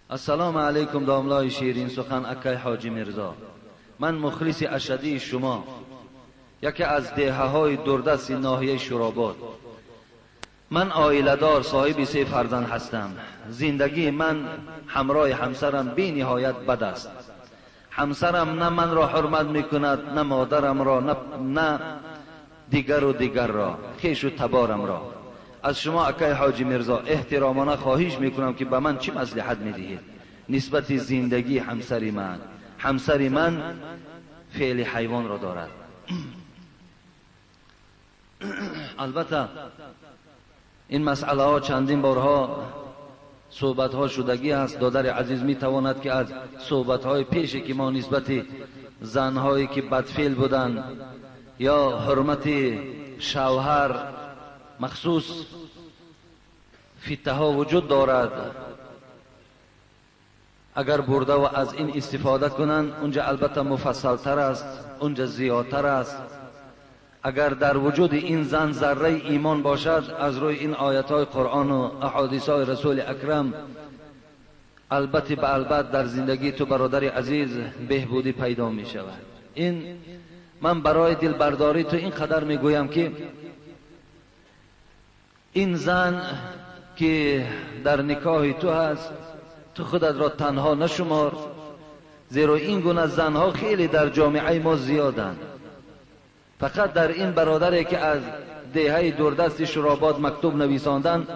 السلام علیکم داملای شیرین سخن اکای حاجی میرزا. من مخلص اشدی شما، یکی از دهه های دوردست ناحیه شوراباد. من عائله دار صاحب 3 فرزند هستم. زندگی من همراه همسرم بی نهایت بد است. همسرم نه من را حرمت میکند، نه مادرم را، نه دیگر را، خویش و تبارم را. از شما اکای حاجی میرزا احترامانه خواهش میکنم که به من چه مصلحت میدهید نسبت زندگی همسر من فعل حیوان را دارد. البته این مسئله ها چندین بارها صحبت ها شدگی است. دادر عزیز میتواند که از صحبت های پیشی که ما نسبت زنهایی که بدفعل بودند یا حرمت شوهر مخصوص فتنه ها وجود دارد، اگر برده و از این استفاده کنند اونجا البته مفصل تر است، اونجا زیادتر است. اگر در وجود این زن ذره ایمان باشد، از روی این آیات های قرآن و احادیث های رسول اکرم البته به البته در زندگی تو برادر عزیز بهبودی پیدا می شود. این من برای دلبرداری تو این قدر می گویم که این زن که در نکاح تو هست، تو خودت را تنها نشمار، زیرا این گونه زنها خیلی در جامعه ما زیادند. فقط در این برادری که از دهه دوردست شوراباد مکتوب نویساندن،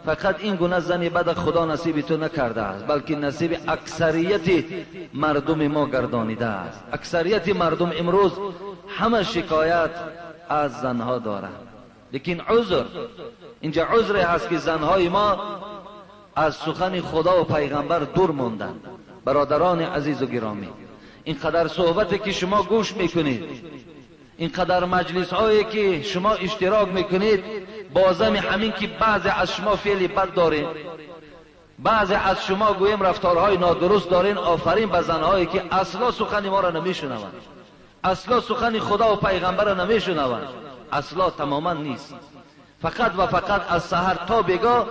فقط این گونه زنی بد خدا نصیب تو نکرده است، بلکه نصیب اکثریت مردم ما گردانیده است. اکثریت مردم امروز همه شکایت از زنها دارند. لیکن اینجا عذر هست که زنهای ما از سخن خدا و پیغمبر دور ماندند. برادران عزیز و گرامی، اینقدر صحبتی که شما گوش میکنید، اینقدر مجلس هایی که شما اشتراک میکنید، بازم همین که بعضی از شما فعل بد دارین، بعضی از شما گویم رفتارهای نادرست دارین، آفرین به زنهایی که اصلا سخن ما را نمیشنوند، اصلا سخن خدا و پیغمبر را نمیشنوند، اصلا تماما نیست. فقط و فقط از سحر تا بگاه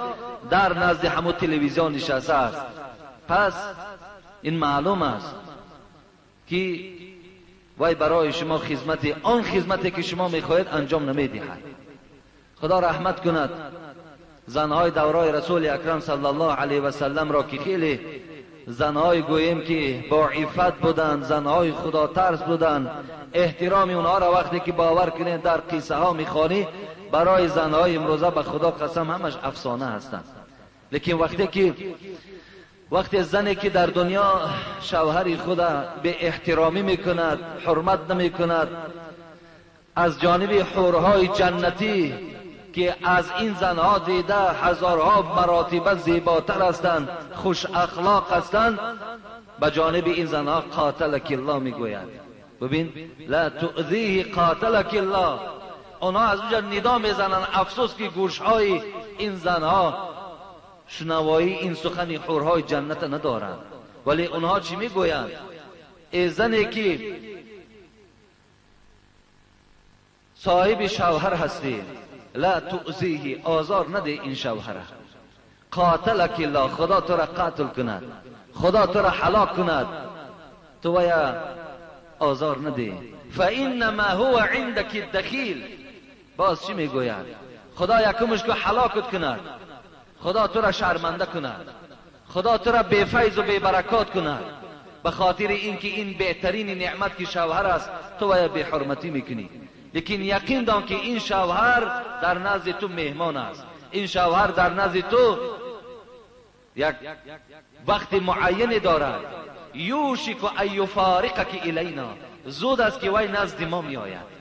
در نزد همو تلویزیون نشسته است. پس این معلوم است که وای برای شما آن خدمتی که شما میخواهید انجام نمیدهد. خدا رحمت کند زنهای دورای رسول اکرم صلی الله علیه و سلم را که خیلی زنهای گوییم که با عفت بودند، زنهای خدا ترس بودند. احترام اونها را وقتی که باور کنید در قصه ها میخوانی، برای زنهای امروزه به خدا قسم همش افسانه هستند. لیکن وقتی زنی که در دنیا شوهر خدا به احترامی میکند، حرمت نمیکند، از جانب حورهای جنتی که از این زنها دیده هزارها مراتب زیباتر هستند، خوش اخلاق هستند، به جانب این زنها قاتلک الله میگوید. ببین، لا تؤذیه قاتلک الله. آنها از اونجا ندا میزنند افسوس که گوشهای این زنها شنوایی این سخن حورهای جنت ندارند. ولی اونها چی میگویند؟ ای زنی که صاحب شوهر هستی، لا تؤذیه، آزار نده این شوهر. قاتلک الله، خدا تو را قتل کند، خدا تو را هلاک کند، تو ویا آزار نده. فانما هو عندك الدخیل. باز چی میگوید؟ خدا یکمش که هلاکت کند، خدا تو را شرمنده کند، خدا تو را بے فیض و بے برکات کند، به خاطر اینکه این بهترین نعمت که شوهر است تو ویا بے حرمتی میکنی. لیکن یقین دان که این شوهر در نزد تو مهمان است. این شوهر در نزد تو یک وقت معین دارد. یوشک ان یفارقک الینا، زود است که وی نزد ما می آید.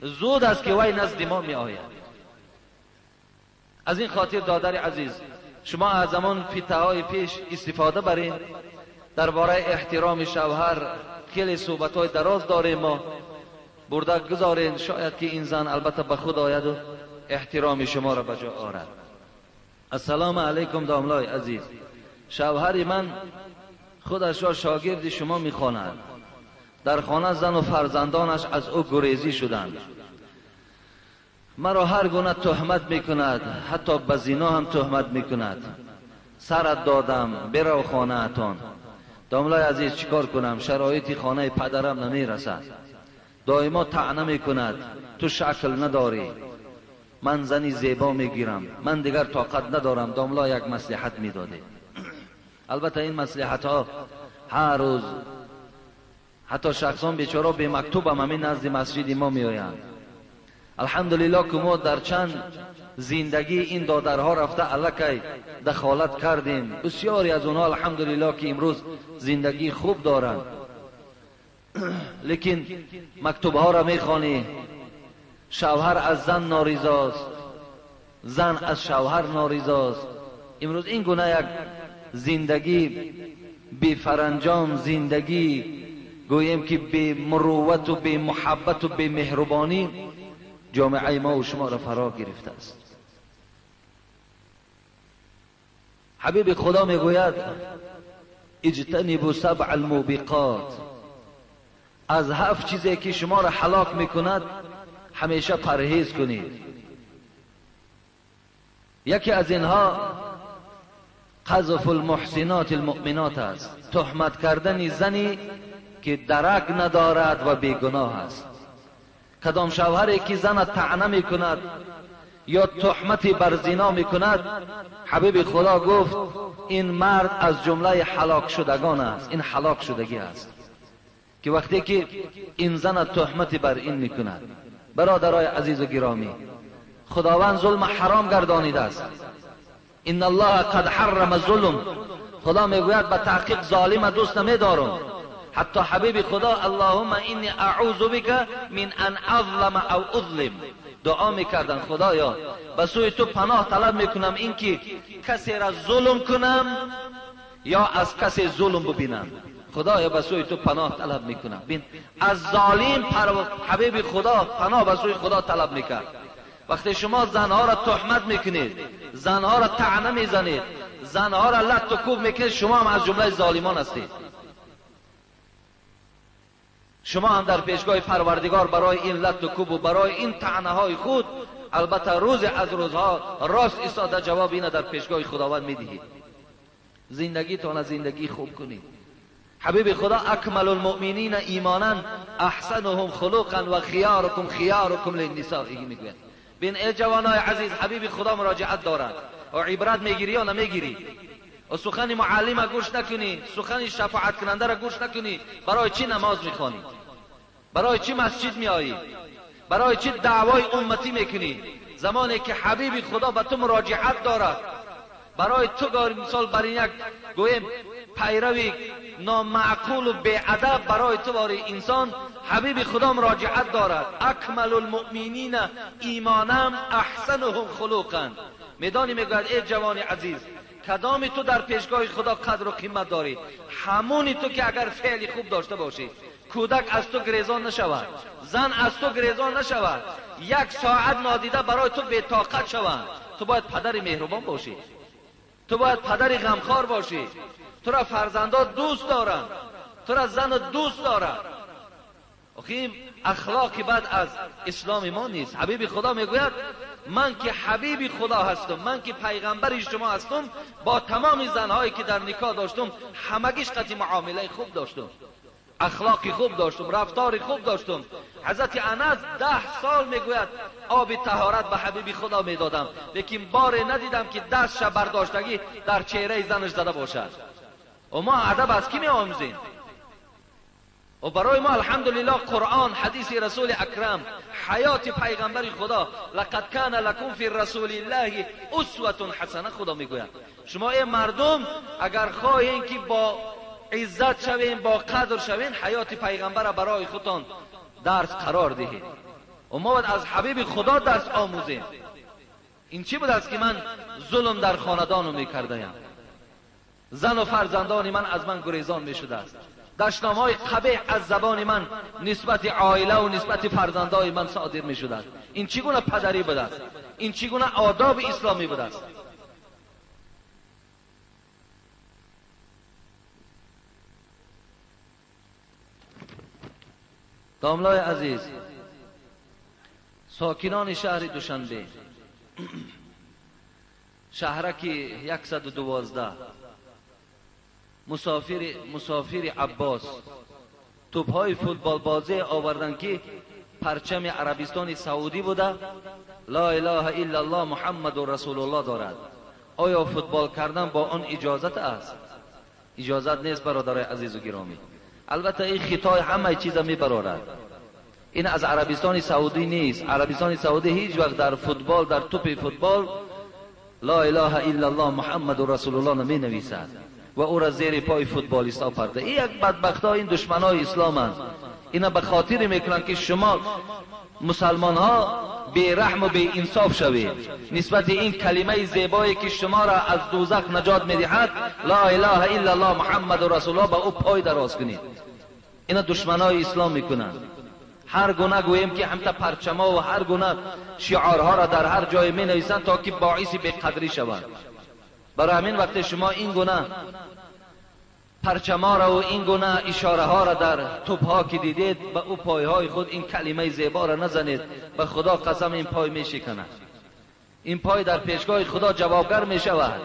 زود است که وی نزد ما می آید. از این خاطر دادر عزیز، شما از زمان فتنه‌های پیش استفاده برین. درباره احترام شوهر خیلی صحبت‌های دراز داریم، ما برده گذارین. شاید که این زن البته به خود آید و احترام شما را به جا آورد. السلام علیکم داملای عزیز. شوهر من خودش را شاگرد شما میخواند. در خانه زن و فرزندانش از او گریزی شدند. مرا هر گونه تهمت میکند، حتی به زنا هم تهمت میکند. سرت دادم برو خانه اتان. داملای عزیز چیکار کنم؟ شرایط خانه پدرم نمیرسد، دائما طعنه میکند تو شکل نداری، من زنی زیبا میگیرم، من دیگر طاقت ندارم. داملا یک مصلحت میداده. البته این مصلحت ها هر روز حتی شخصان بیچاره به مکتوب هم همین نزد مسجد ما میآیند. الحمدلله که ما در چند زندگی این دادرها رفته الکی دخالت کردیم. بسیاری از اونها الحمدلله که امروز زندگی خوب دارند، لیکن مکتوب ها را میخوانی شوهر از زن ناریضاست، زن از شوهر ناریضاست. امروز این گونه یک زندگی بی فرانجام، زندگی گوییم که بی مروت و بی محبت و بی مهربانی جامعه ما و شما را فرا گرفته است. حبیب خدا میگوید اجتنبوا سبع الموبقات، از 7 چیزی که شما را هلاک میکند همیشه پرهیز کنید. یکی از اینها قذف المحسنات المؤمنات است، تهمت کردن زنی که درک ندارد و بیگناه است. کدام شوهری که زن طعنه میکند یا تهمت بر زنا میکند، حبیب خدا گفت این مرد از جمله هلاک شدگان است. این هلاک شدگی است که وقتی که این زن تهمت بر این میکند. برادرای عزیز و گرامی، خداوند ظلم حرام گردانیده است. ان الله قد حرم الظلم، خدا میگوید به تحقیق ظالم دوست نمیدارم. حتی حبیب خدا اللهم انی اعوذ بک من ان اظلم او اظلم دعا میکردن، خدایا به سوی تو پناه طلب میکنم اینکه کسی را ظلم کنم یا از کسی ظلم ببینم. خدایا به سوی تو پناه طلب میکنم. بین از ظالم حبیب خدا پناه به سوی خدا طلب میکرد. وقتی شما زنها را تهمت میکنید، زنها را طعنه میزنید، زنها را لط و کوب میکنید، شما هم از جمله ظالمان هستید. شما هم در پیشگاه پروردگار برای این لط و کوب و برای این طعنه های خود البته روز از روزها راست ایستاده جواب اینه در پیشگاه خداوند میدهید. زندگیتان زندگی خوب کنید. حبیب خدا اکمل المؤمنین ایمانا احسنهم خلقا و خیارکم خیارکم للنساء میگوید. بین ای جوانای عزیز، حبیب خدا مراجعت دارد و عبرت میگیری یا نمیگیری؟ و سخن معلم گوش نکنی، سخن شفاعت کننده را گوش نکنی. برای چی نماز میخوانی؟ برای چی مسجد میایی؟ برای چی دعوای امتی میکنی؟ زمانی که حبیب خدا به تو مراجعت دارد، برای تو مثال بر این یک گویم پیروی نامعقول و بی‌ادب برای تو باری انسان حبیب خدا مراجعت دارد. اکمل المؤمنین ایمانا احسنهم خلقا. میدانی میگوید ای جوان عزیز، کدامی تو در پیشگاه خدا قدر و قیمت داری؟ همونی تو که اگر فعلی خوب داشته باشی، کودک از تو گریزان نشود، زن از تو گریزان نشود، یک ساعت نادیده برای تو بی‌طاقت شود. تو باید پدر مهربان باشی، تو باید پدر غمخوار باشی. تو را فرزندات دوست دارن، تو را زن دوست دارن. اخیم اخلاقی بعد از اسلام ما نیست. حبیب خدا میگوید من که حبیب خدا هستم، من که پیغمبر شما هستم، با تمام زنهایی که در نکاح داشتم همگیش قطعی معامله خوب داشتم، اخلاقی خوب داشتم، رفتاری خوب داشتم. حضرت انس 10 سال میگوید آب طهارت به حبیب خدا میدادم، لیکن بار ندیدم که دستش برداشتگی در چهره زنش زده باشد. و ما ادب از کی میآموزیم؟ و برای ما الحمدلله قرآن، حدیث رسول اکرم، حیات پیغمبر خدا، لقد کان لکم فی رسول الله اسوه حسنه. خدا میگوید شما ای مردم اگر خواهید که با عزت شوین، با قدر شوین، حیات پیغمبر را برای خودتان درس قرار دهید. و ما باید از حبیب خدا درس آموزیم. این چی بود است که من ظلم در خاندانم میکردم؟ زن و فرزندان من از من گریزان میشده است. دشنامهای قبیح از زبان من نسبت عائله و نسبت فرزندان من صادر میشده است. این چگونه پدری بود است؟ این چگونه آداب اسلامی بود است؟ داملای عزیز، ساکنان شهر دوشنبه، شهرک 112 مسافر عباس توپهای فوتبال بازی آوردن که پرچم عربستان سعودی بوده، لا اله الا الله محمد رسول الله دارد. آیا فوتبال کردن با آن اجازت است؟ اجازت نیست برادرای عزیز و گرامی. البته این خطای همه چیز میبرارد. این از عربستان سعودی نیست. عربستان سعودی هیچ وقت در فوتبال، در توپ فوتبال لا اله الا الله محمد رسول الله نمی نویسد و او را زیر پای فوتبالیستا پرده. این یک بدبختا، این دشمنای اسلام اند. اینا به خاطر میکنن که شما مسلمان ها بی رحم و بی انصاف شوید نسبت این کلمه زیبایی که شما را از دوزخ نجات میدهد، لا اله الا الله محمد رسول الله، به او پای دراز کنید. اینا دشمنای اسلام میکنن. هر گونه گوییم که همتا پرچما و هر گونه شعارها را در هر جای می نویسند تا که باعث بی‌قدری شوند. برای همین وقت شما این گونه پرچما را و این گونه اشاره ها را در توپ ها که دیدید به او پای های خود این کلمه زیبا را نزنید. به خدا قسم این پای می شکند. این پای در پیشگاه خدا جوابگر می شود.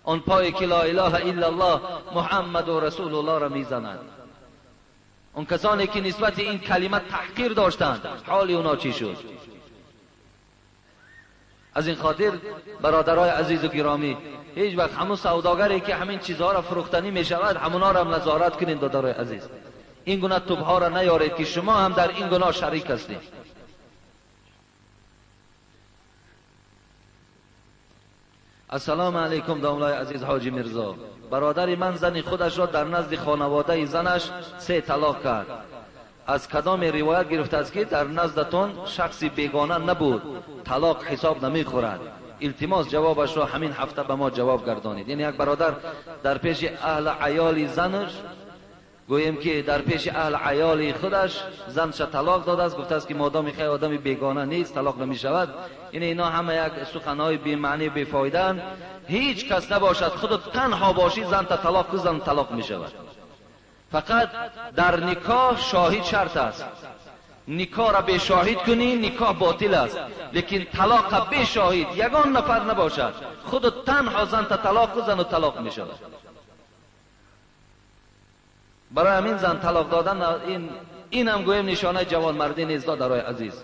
آن پای که لا اله الا الله محمد رسول الله را می زند. اون کسانی که نسبت این کلمه تحقیر داشتند حال اونا چی شد؟ از این خاطر برادرای عزیز و گرامی، هیچ وقت همون سوداگری که همین چیزها را فروختنی می شود همونا را هم نظارت کنید. برادرای عزیز، این گونه توبها را نیارید که شما هم در این گناه شریک هستید. السلام علیکم داملای عزیز حاجی مرزا. برادر من زن خودش را در نزد خانواده زنش 3 طلاق کرد. از کدام روایت گرفته است که در نزدتان شخصی بیگانه نبود، طلاق حساب نمی خورد؟ التماس جوابش را همین هفته به ما جواب گردانید. یعنی یک برادر در پیش اهل عیال زنش، گوییم که در پیش اهل عیال خودش زنش طلاق داده است، گفته است که مادام خیر آدم بیگانه نیست طلاق نمی شود. یعنی اینا همه یک سخنهای بی معنی بی فایده. هیچ کس نباشد خود تنها باشی زن تا طلاق زن طلاق می شود. فقط در نکاح شاهد شرط است. نکاح را به شاهد کنی نکاح باطل است، لیکن طلاق به شاهد یگان نفر نباشد خود تنها زن تا طلاق زن و طلاق می شود. برای همین زن طلاق دادن این هم گویم نشانه جوان مردی نیست. دارای عزیز،